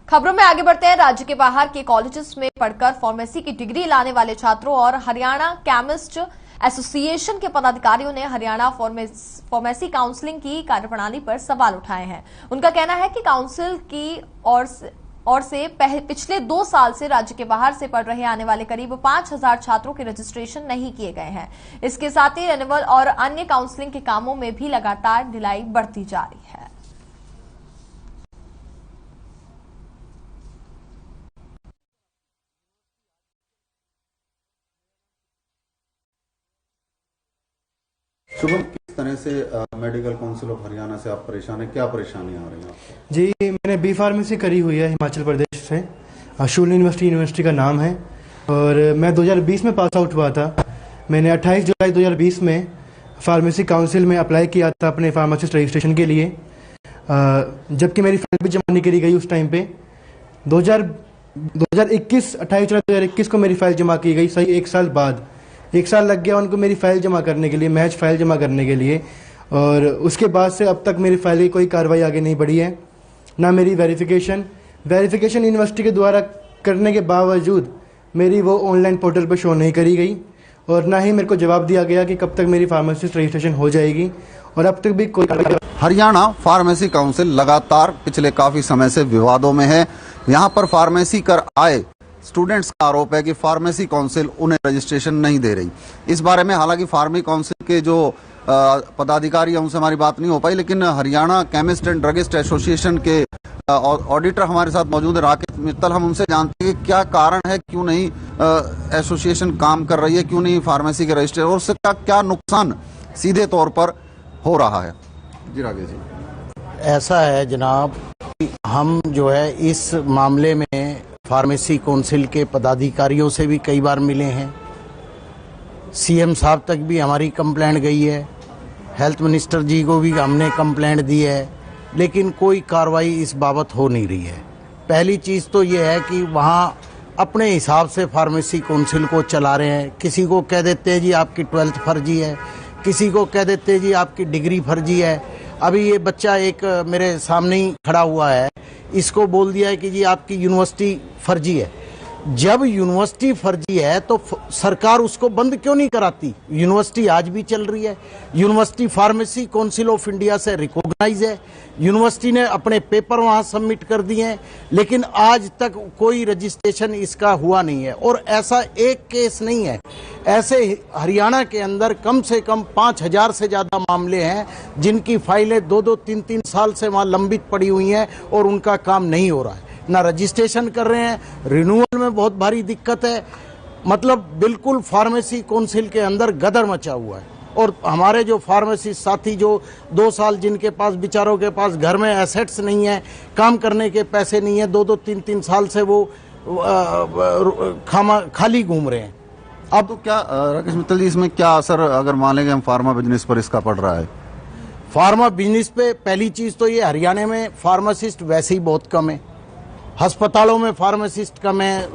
खबरों में आगे बढ़ते हैं। राज्य के बाहर के कॉलेजेस में पढ़कर फार्मेसी की डिग्री लाने वाले छात्रों और हरियाणा केमिस्ट एसोसिएशन के पदाधिकारियों ने हरियाणा फार्मेसी काउंसिलिंग की कार्यप्रणाली पर सवाल उठाए हैं। उनका कहना है कि काउंसिल की ओर से पिछले 2 साल से राज्य के बाहर से पढ़ रहे आने वाले करीब 5000 छात्रों के रजिस्ट्रेशन नहीं किए गए हैं। इसके साथ ही रिन्यूअल और अन्य काउंसिलिंग के कामों में भी लगातार ढिलाई बढ़ती जा रही है। शुभम, किस तरह से मेडिकल काउंसिल ऑफ हरियाणा से आप परेशान हैं? क्या परेशानियां आ रही हैं आपको? जी, मैंने बी फार्मेसी करी हुई है हिमाचल प्रदेश से। शूल यूनिवर्सिटी का नाम है और मैं 2020 में पास आउट हुआ था। मैंने 28 जुलाई 2020 में फार्मेसी काउंसिल में अप्लाई किया था अपने फार्मासिस्ट रजिस्ट्रेशन के लिए, जबकि मेरी फाइल भी जमा नहीं करी गई उस टाइम पे। 28 जुलाई 2021 को मेरी फाइल जमा की गई, सही 1 साल बाद। 1 साल लग गया उनको मेरी फाइल जमा करने के लिए, मैच फाइल जमा करने के लिए, और उसके बाद से अब तक मेरी फाइल की कोई कार्रवाई आगे नहीं बढ़ी है। ना मेरी वेरिफिकेशन यूनिवर्सिटी के द्वारा करने के बावजूद मेरी वो ऑनलाइन पोर्टल पर शो नहीं करी गई, और ना ही मेरे को जवाब दिया गया कि कब तक मेरी फार्मासिस्ट रजिस्ट्रेशन हो जाएगी, और अब तक भी कोई। हरियाणा फार्मेसी काउंसिल लगातार पिछले काफी समय से विवादों में है। यहाँ पर फार्मेसी कर आए स्टूडेंट्स का आरोप है कि फार्मेसी काउंसिल उन्हें रजिस्ट्रेशन नहीं दे रही। इस बारे में हालांकि फार्मेसी काउंसिल के जो पदाधिकारी हैं उनसे हमारी बात नहीं हो पाई, लेकिन Haryana chemist and druggist association के ऑडिटर हमारे साथ मौजूद है, राकेश मित्तल। हम उनसे जानते हैं कि क्या कारण है, क्यों नहीं एसोसिएशन काम कर रही है, क्यों नहीं फार्मेसी के रजिस्ट्रेशन, और उससे क्या नुकसान सीधे तौर पर हो रहा है। जी राकेश जी। ऐसा है जनाब, हम जो है इस मामले में फार्मेसी काउंसिल के पदाधिकारियों से भी कई बार मिले हैं। सीएम साहब तक भी हमारी कंप्लेंट गई है, हेल्थ मिनिस्टर जी को भी हमने कंप्लेंट दी है, लेकिन कोई कार्रवाई इस बाबत हो नहीं रही है। पहली चीज़ तो ये है कि वहाँ अपने हिसाब से फार्मेसी काउंसिल को चला रहे हैं। किसी को कह देते हैं जी आपकी 12th फर्जी है, किसी को कह देते हैं जी आपकी डिग्री फर्जी है। अभी ये बच्चा एक मेरे सामने ही खड़ा हुआ है, इसको बोल दिया है कि जी आपकी यूनिवर्सिटी फर्जी है। जब यूनिवर्सिटी फर्जी है तो सरकार उसको बंद क्यों नहीं कराती? यूनिवर्सिटी आज भी चल रही है। University pharmacy council of India से रिकॉग्नाइज है। यूनिवर्सिटी ने अपने पेपर वहां सबमिट कर दिए हैं, लेकिन आज तक कोई रजिस्ट्रेशन इसका हुआ नहीं है। और ऐसा एक केस नहीं है, ऐसे हरियाणा के अंदर कम से कम 5000 से ज्यादा मामले हैं जिनकी फाइलें 2-2, 3-3 साल से वहां लंबित पड़ी हुई हैं और उनका काम नहीं हो रहा है, ना रजिस्ट्रेशन कर रहे हैं। रिन्यूअल में बहुत भारी दिक्कत है। मतलब बिल्कुल फार्मेसी काउंसिल के अंदर गदर मचा हुआ है। और हमारे जो फार्मेसी साथी जो 2 साल जिनके पास बेचारों के पास घर में एसेट्स नहीं है, काम करने के पैसे नहीं है, 2-2, 3-3 साल से वो खाली घूम रहे हैं। अब तो क्या राकेश मित्तल जी, इसमें क्या असर अगर मान लेंगे हम फार्मा बिजनेस पर इसका पड़ रहा है? फार्मा बिजनेस पे पहली चीज तो ये, हरियाणा में फार्मासिस्ट वैसे ही बहुत कम है। अस्पतालों में फार्मासिस्ट कम है,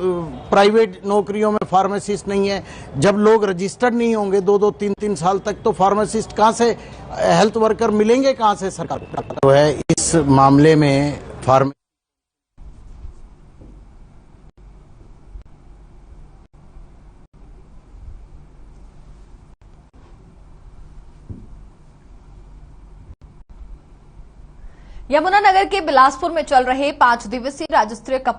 प्राइवेट नौकरियों में फार्मासिस्ट नहीं है। जब लोग रजिस्टर्ड नहीं होंगे 2-2, 3-3 साल तक, तो फार्मासिस्ट कहाँ से, हेल्थ वर्कर मिलेंगे कहाँ से सरकार को? तो है इस मामले में यमुनानगर के बिलासपुर में चल रहे 5 दिवसीय राज्य स्तरीय कपाल